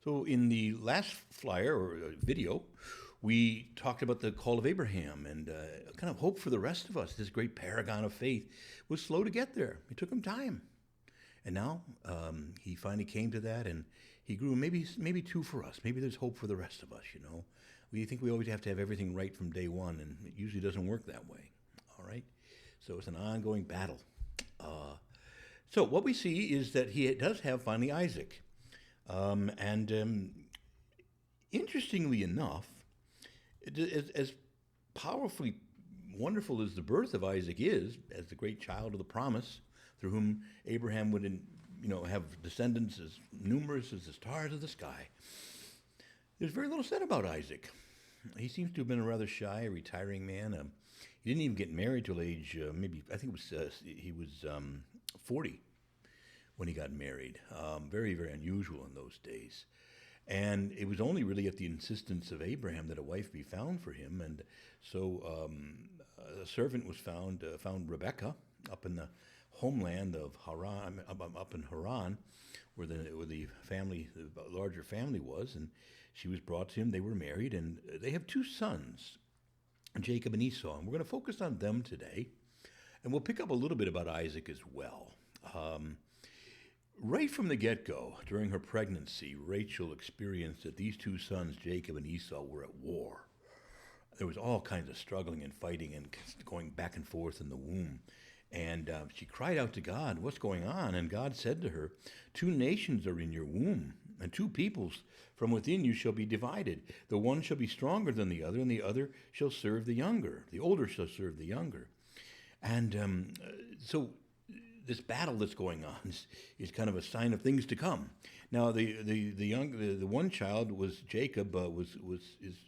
So, in the last flyer or video, we talked about the call of Abraham and kind of hope for the rest of us. This great paragon of faith was slow to get there. It took him time. And now he finally came to that, and he grew. Maybe two for us. Maybe there's hope for the rest of us. We think we always have to have everything right from day one, and it usually doesn't work that way. All right, so it's an ongoing battle. So what we see is that he does have finally Isaac, and interestingly enough, as powerfully wonderful as the birth of Isaac is, as the great child of the promise, through whom Abraham would, have descendants as numerous as the stars of the sky, there's very little said about Isaac. He seems to have been a rather shy, retiring man. He didn't even get married till age he was 40 when he got married. Very, very unusual in those days. And it was only really at the insistence of Abraham that a wife be found for him. And so a servant was found Rebekah up in the homeland of Haran, up in Haran, where the larger family was, and she was brought to him. They were married, and they have two sons, Jacob and Esau, and we're going to focus on them today, and we'll pick up a little bit about Isaac as well. Right from the get-go, during her pregnancy, Rachel experienced that these two sons, Jacob and Esau, were at war. There was all kinds of struggling and fighting and going back and forth in the womb. And she cried out to God, "What's going on?" And God said to her, "Two nations are in your womb, and two peoples from within you shall be divided. The one shall be stronger than the other, and the other shall serve the younger. The older shall serve the younger." And so this battle that's going on is kind of a sign of things to come. Now, the one child was Jacob, is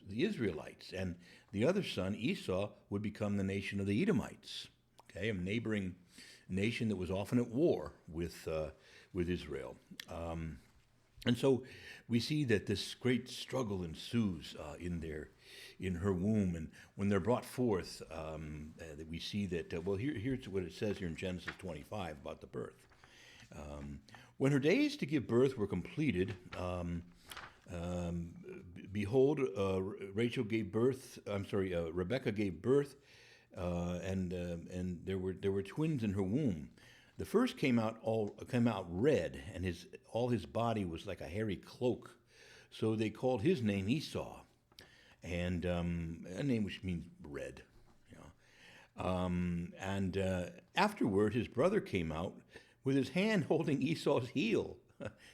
the Israelites, and the other son, Esau, would become the nation of the Edomites. Okay, a neighboring nation that was often at war with Israel. And so we see that this great struggle ensues in her womb, and when they're brought forth, that we see that. Here's what it says here in Genesis 25 about the birth. When her days to give birth were completed, behold, Rachel gave birth. Rebekah gave birth. And there were twins in her womb. The first came out red, and all his body was like a hairy cloak. So they called his name Esau, and a name which means red. Afterward, his brother came out with his hand holding Esau's heel,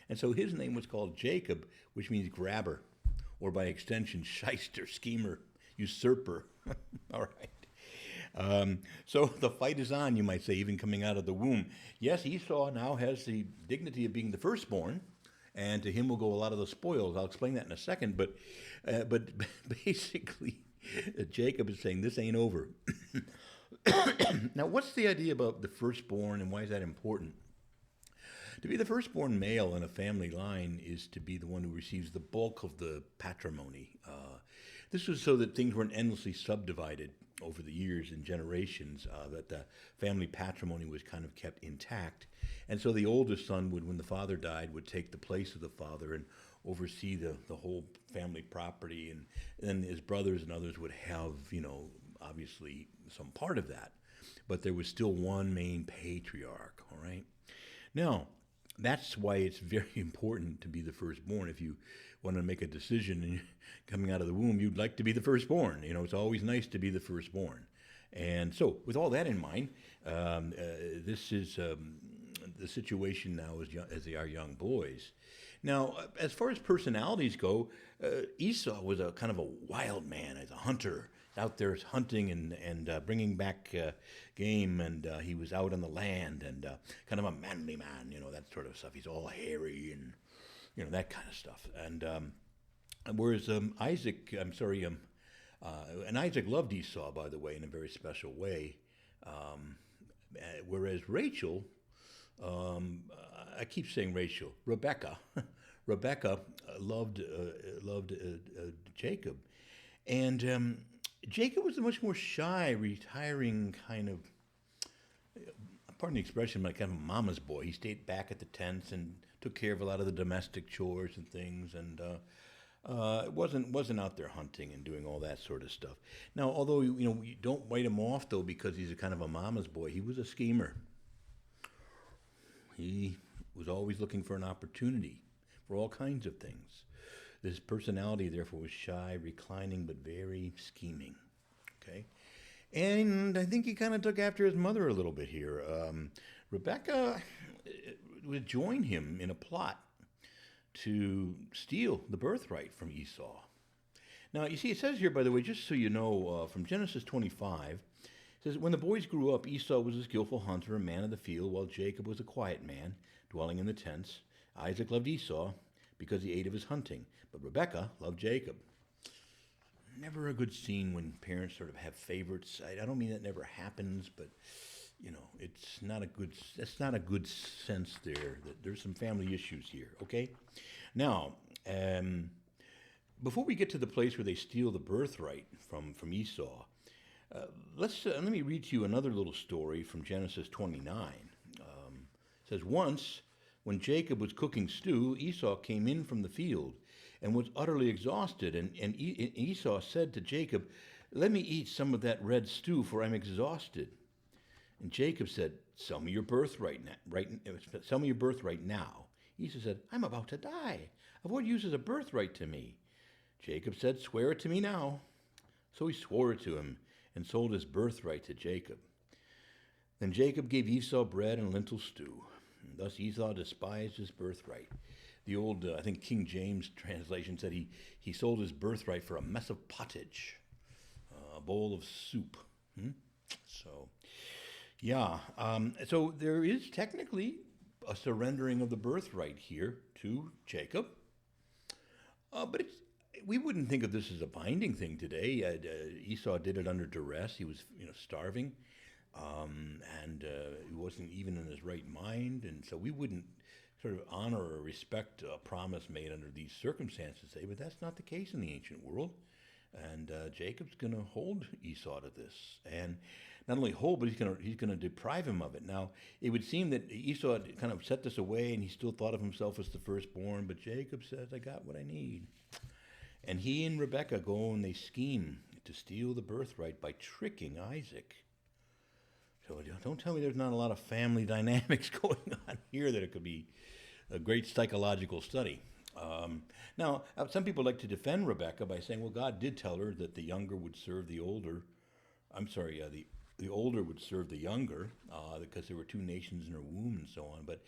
and so his name was called Jacob, which means grabber, or by extension, shyster, schemer, usurper. All right. So the fight is on, you might say, even coming out of the womb. Yes, Esau now has the dignity of being the firstborn, and to him will go a lot of the spoils. I'll explain that in a second, but basically, Jacob is saying, this ain't over. Now, what's the idea about the firstborn, and why is that important? To be the firstborn male in a family line is to be the one who receives the bulk of the patrimony. This was so that things weren't endlessly subdivided over the years and generations, that the family patrimony was kind of kept intact. And so the oldest son would, when the father died, would take the place of the father and oversee the whole family property. And then his brothers and others would have, obviously some part of that. But there was still one main patriarch, all right? Now, that's why it's very important to be the firstborn. If you want to make a decision and coming out of the womb, you'd like to be the firstborn. It's always nice to be the firstborn. And so, with all that in mind, this is the situation now as they are young boys. Now, as far as personalities go, Esau was a kind of a wild man, as a hunter, out there hunting and bringing back game, and he was out on the land and kind of a manly man, that sort of stuff. He's all hairy and that kind of stuff. And whereas Isaac loved Esau, by the way, in a very special way. Whereas Rachel, I keep saying Rachel, Rebekah loved Jacob, and Jacob was a much more shy, retiring kind of, pardon the expression, like kind of a mama's boy. He stayed back at the tents and took care of a lot of the domestic chores and things, and wasn't out there hunting and doing all that sort of stuff. Now, although you don't write him off though because he's a kind of a mama's boy, he was a schemer. He was always looking for an opportunity for all kinds of things. His personality, therefore, was shy, reclining, but very scheming. Okay, and I think he kind of took after his mother a little bit here. Rebecca would join him in a plot to steal the birthright from Esau. Now, you see, it says here, by the way, just so you know, from Genesis 25, it says, when the boys grew up, Esau was a skillful hunter, a man of the field, while Jacob was a quiet man, dwelling in the tents. Isaac loved Esau because he ate of his hunting, but Rebekah loved Jacob. Never a good scene when parents sort of have favorites. I don't mean that never happens, but it's not a good sense there. That there's some family issues here. Okay, now before we get to the place where they steal the birthright from Esau, let me read to you another little story from Genesis 29. It says, once when Jacob was cooking stew, Esau came in from the field and was utterly exhausted. And Esau said to Jacob, let me eat some of that red stew, for I'm exhausted. And Jacob said, sell me your birthright now. Esau said, I'm about to die. Of what use is a birthright to me? Jacob said, swear it to me now. So he swore it to him and sold his birthright to Jacob. Then Jacob gave Esau bread and lentil stew. And thus Esau despised his birthright. The old, I think King James translation said he sold his birthright for a mess of pottage, a bowl of soup. So, yeah. So there is technically a surrendering of the birthright here to Jacob. But we wouldn't think of this as a binding thing today. Esau did it under duress. He was, starving, and he wasn't even in his right mind, and so we wouldn't sort of honor or respect a promise made under these circumstances today. But that's not the case in the ancient world, and Jacob's going to hold Esau to this, and not only hold, but he's going to deprive him of it. Now, it would seem that Esau had kind of set this away, and he still thought of himself as the firstborn. But Jacob says, "I got what I need." And he and Rebekah go and they scheme to steal the birthright by tricking Isaac. So don't tell me there's not a lot of family dynamics going on here, that it could be a great psychological study. Now, some people like to defend Rebekah by saying, well, God did tell her that the younger would serve the older. The older would serve the younger because there were two nations in her womb and so on. But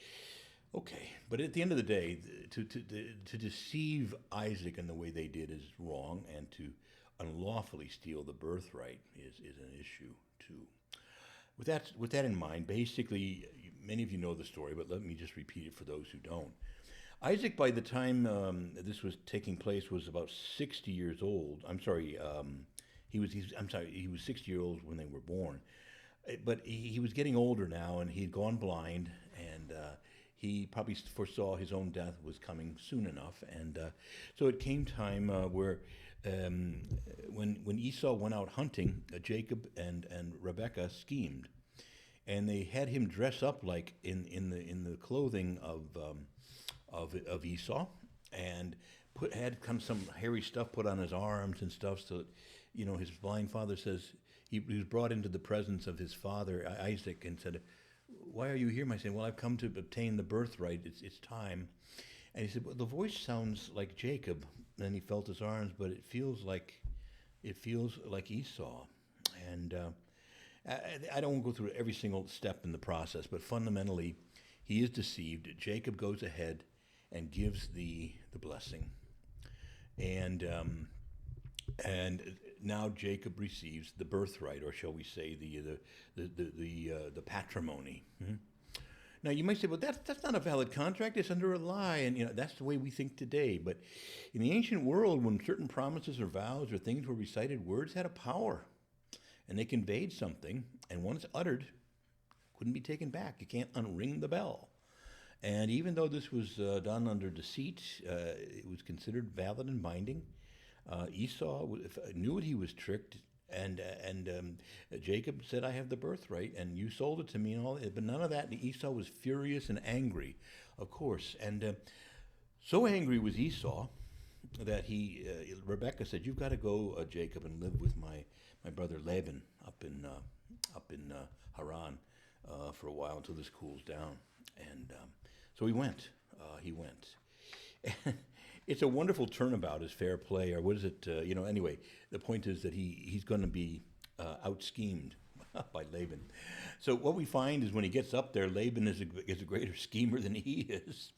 okay, but at the end of the day, to deceive Isaac in the way they did is wrong, and to unlawfully steal the birthright is an issue too. With that in mind, basically, many of you know the story, but let me just repeat it for those who don't. Isaac, by the time this was taking place, was about 60 years old. He was 60 years old when they were born, but he was getting older now, and he'd gone blind, and he probably foresaw his own death was coming soon enough, and so it came time where when Esau went out hunting, Jacob and Rebekah schemed, and they had him dress up like in the clothing of Esau, and had kind of some hairy stuff put on his arms and stuff, so that, his blind father says he was brought into the presence of his father Isaac and said, "Why are you here, my son?" "Well, I've come to obtain the birthright. It's time." And he said, "Well, the voice sounds like Jacob." Then he felt his arms, but it feels like Esau. And I don't want to go through every single step in the process, but fundamentally, he is deceived. Jacob goes ahead and gives the blessing, and now Jacob receives the birthright, or shall we say the patrimony. Now you might say, well, that's not a valid contract. It's under a lie, and that's the way we think today. But in the ancient world, when certain promises or vows or things were recited, words had a power, and they conveyed something. And once uttered, couldn't be taken back. You can't unring the bell. And even though this was done under deceit, it was considered valid and binding. Esau knew that he was tricked, and Jacob said, "I have the birthright, and you sold it to me," and all. But none of that. And Esau was furious and angry. of course. And so angry was Esau that Rebecca said, "You've got to go, Jacob, and live with my brother Laban up in Haran for a while until this cools down." And so he went. He went. It's a wonderful turnabout, as fair play, or what is it? Anyway, the point is that he's going to be out-schemed by Laban. So what we find is when he gets up there, Laban is a greater schemer than he is.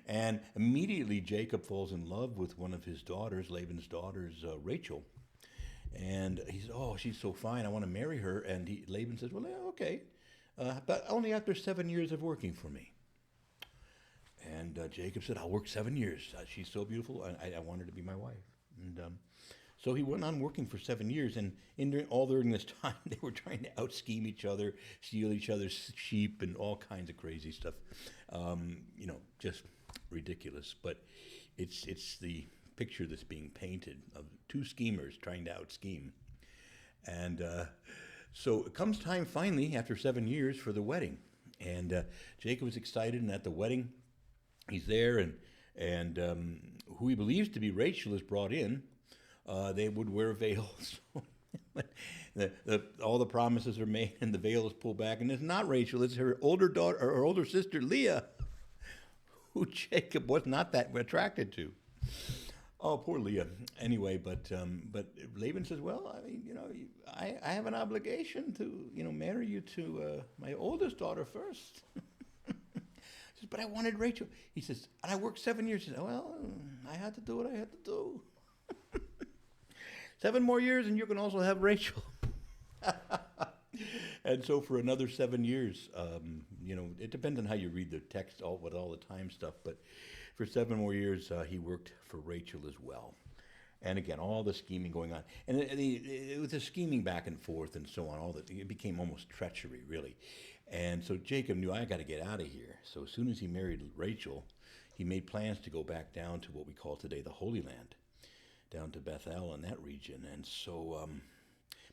And immediately Jacob falls in love with one of his daughters, Laban's daughters, Rachel. And he says, "Oh, she's so fine, I want to marry her." And Laban says, "Well, yeah, okay, but only after 7 years of working for me." And Jacob said, "I'll work 7 years. She's so beautiful. I want her to be my wife." And so he went on working for 7 years. And during this time, they were trying to out-scheme each other, steal each other's sheep, and all kinds of crazy stuff. Just ridiculous. But it's the picture that's being painted of two schemers trying to out-scheme. And so it comes time finally, after 7 years, for the wedding. And Jacob is excited, and at the wedding, he's there, and who he believes to be Rachel is brought in. They would wear veils. All the promises are made, and the veil is pulled back, and it's not Rachel; it's her older daughter, or her older sister Leah, who Jacob was not that attracted to. Oh, poor Leah. Anyway, but Laban says, "Well, I mean, I have an obligation to marry you to my oldest daughter first." He says, "But I wanted Rachel." He says, "And I worked 7 years." He says, "Well, I had to do what I had to do. 7 more years, and you can also have Rachel." And so for another 7 years, it depends on how you read the text, with all the time stuff, but for 7 more years, he worked for Rachel as well. And again, all the scheming going on. And it was a scheming back and forth and so on. It became almost treachery, really. And so Jacob knew, I got to get out of here. So as soon as he married Rachel, he made plans to go back down to what we call today the Holy Land, down to Bethel and that region. And so,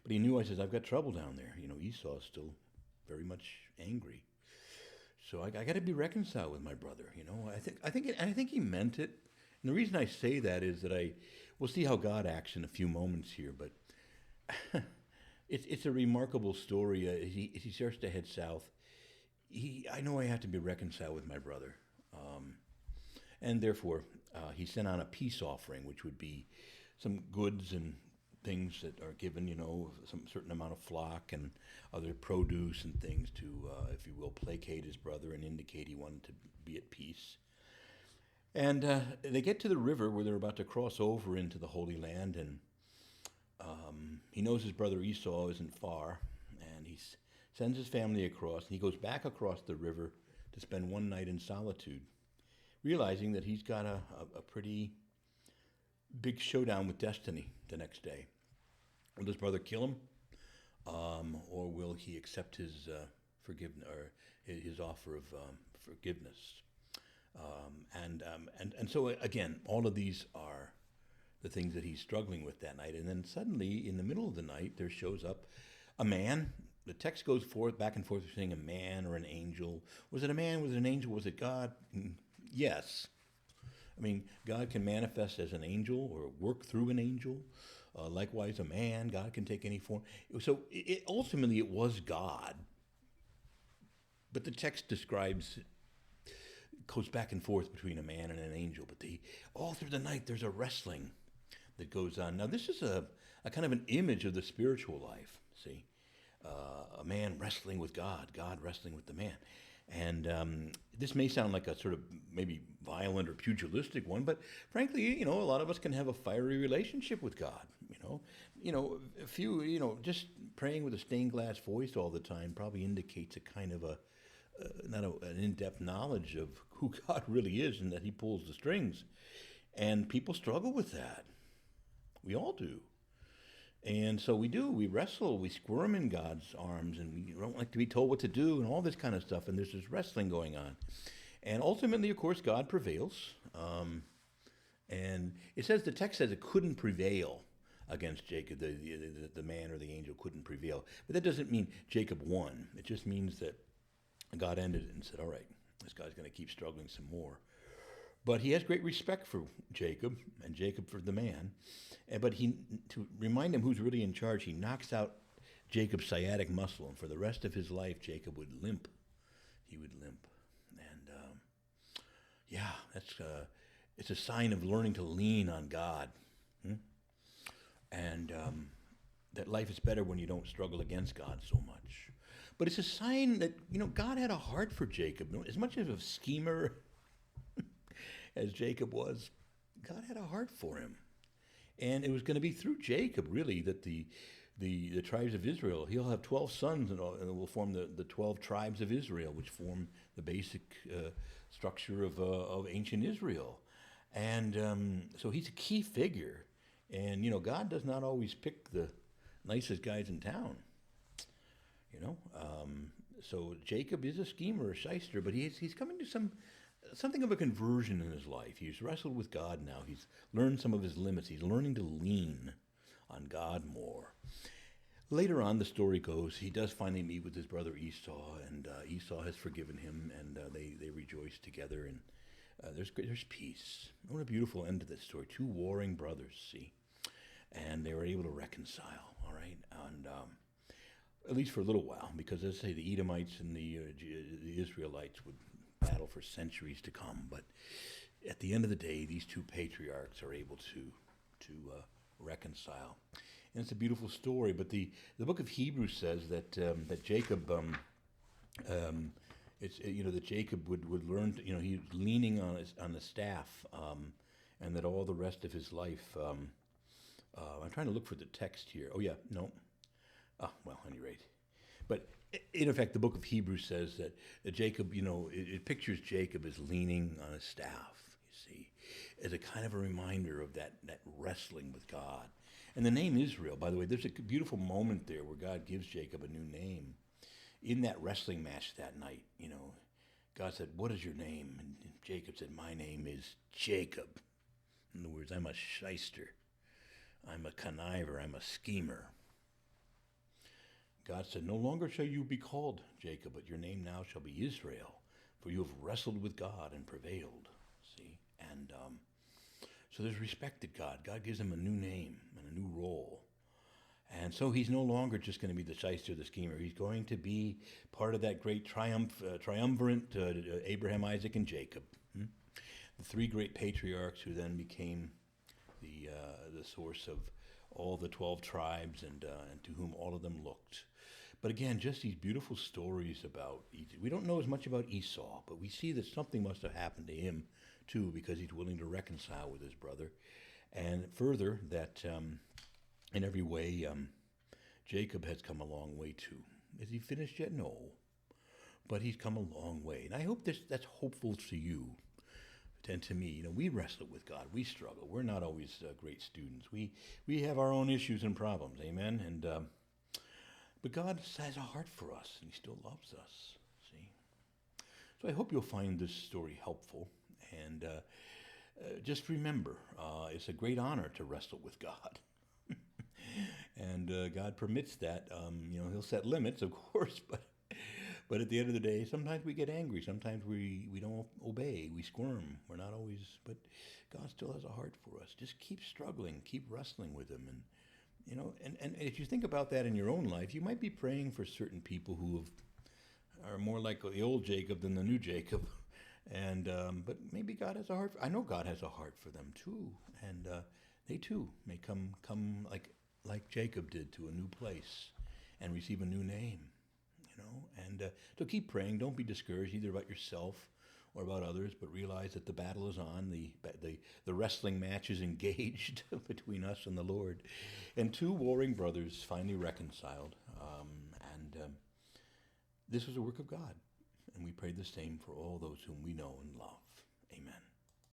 but he knew, I've got trouble down there. Esau's still very much angry. So I got to be reconciled with my brother. I think he meant it. And the reason I say that is that we'll see how God acts in a few moments here. But it's a remarkable story. As he starts to head south, I know I have to be reconciled with my brother, and therefore he sent on a peace offering, which would be some goods and things that are given, some certain amount of flock and other produce and things to, if you will, placate his brother and indicate he wanted to be at peace. And they get to the river where they're about to cross over into the Holy Land, and he knows his brother Esau isn't far, and he sends his family across, and he goes back across the river to spend one night in solitude, realizing that he's got a pretty big showdown with destiny the next day. Will his brother kill him, or will he accept his forgiveness or his offer of forgiveness? And so again, all of these are the things that he's struggling with that night. And then suddenly, in the middle of the night, there shows up a man. The text goes back and forth saying a man or an angel. Was it a man? Was it an angel? Was it God? Yes. I mean, God can manifest as an angel or work through an angel. Likewise, a man, God can take any form. So ultimately it was God. But the text goes back and forth between a man and an angel. But all through the night there's a wrestling that goes on. Now this is a kind of an image of the spiritual life, see? A man wrestling with God, God wrestling with the man. And this may sound like a sort of maybe violent or pugilistic one, but frankly, a lot of us can have a fiery relationship with God. A few, just praying with a stained glass voice all the time probably indicates a kind of an in-depth knowledge of who God really is and that He pulls the strings. And people struggle with that. We all do. And so we wrestle, we squirm in God's arms, and we don't like to be told what to do and all this kind of stuff, and there's this wrestling going on. And ultimately, of course, God prevails. And the text says it couldn't prevail against Jacob, the man or the angel couldn't prevail. But that doesn't mean Jacob won. It just means that God ended it and said, all right, This guy's going to keep struggling some more. But he has great respect for Jacob, and Jacob for the man. But to remind him who's really in charge, he knocks out Jacob's sciatic muscle, and for the rest of his life, Jacob would limp. He would limp. And it's a sign of learning to lean on God. And that life is better when you don't struggle against God so much. But it's a sign that, God had a heart for Jacob. As much of a schemer as Jacob was, God had a heart for him. And it was going to be through Jacob, really, that the tribes of Israel, he'll have 12 sons, and it will form the 12 tribes of Israel, which form the basic structure of ancient Israel. And so he's a key figure. And, God does not always pick the nicest guys in town. So Jacob is a schemer, a shyster, but he's coming to something of a conversion in his life. He's wrestled with God now. He's learned some of his limits. He's learning to lean on God more. Later on, the story goes, he does finally meet with his brother Esau, and Esau has forgiven him, and they rejoice together, and there's peace. What a beautiful end to this story. Two warring brothers, see, and they were able to reconcile, all right, and at least for a little while, because as I say, the Edomites and the Israelites would battle for centuries to come. But at the end of the day, these two patriarchs are able to reconcile, and it's a beautiful story. But the book of Hebrews says that Jacob, that Jacob would learn. He was leaning on the staff, and that all the rest of his life. I'm trying to look for the text here. Oh yeah, no. Well, at any rate. But in effect, the book of Hebrews says that Jacob, it pictures Jacob as leaning on a staff, you see, as a kind of a reminder of that wrestling with God. And the name Israel, by the way, there's a beautiful moment there where God gives Jacob a new name. In that wrestling match that night, God said, "What is your name?" And Jacob said, "My name is Jacob." In other words, I'm a shyster. I'm a conniver. I'm a schemer. God said, "No longer shall you be called Jacob, but your name now shall be Israel, for you have wrestled with God and prevailed." See? And so there's respect to God. God gives him a new name and a new role. And so he's no longer just going to be the shyster, the schemer. He's going to be part of that great triumvirate, Abraham, Isaac, and Jacob. The three great patriarchs who then became the source of all the 12 tribes and to whom all of them looked. But again, just these beautiful stories about Egypt. We don't know as much about Esau, but we see that something must have happened to him too, because he's willing to reconcile with his brother. And further, that in every way, Jacob has come a long way too. Is he finished yet? No. But he's come a long way. And I hope that's hopeful to you and to me. We wrestle with God. We struggle. We're not always great students. We have our own issues and problems. Amen? And but God has a heart for us, and he still loves us. See? So I hope you'll find this story helpful. And just remember, it's a great honor to wrestle with God. And God permits that. He'll set limits, of course, but at the end of the day, sometimes we get angry. Sometimes we don't obey. We squirm. We're not always, but God still has a heart for us. Just keep struggling. Keep wrestling with him. And if you think about that in your own life, you might be praying for certain people who are more like the old Jacob than the new Jacob. And but maybe God has a heart. I know God has a heart for them too. And they too may come like Jacob did, to a new place and receive a new name. And so keep praying. Don't be discouraged either about yourself or about others, but realize that the battle is on. The wrestling match is engaged between us and the Lord. And two warring brothers finally reconciled. And this was a work of God. And we pray the same for all those whom we know and love. Amen.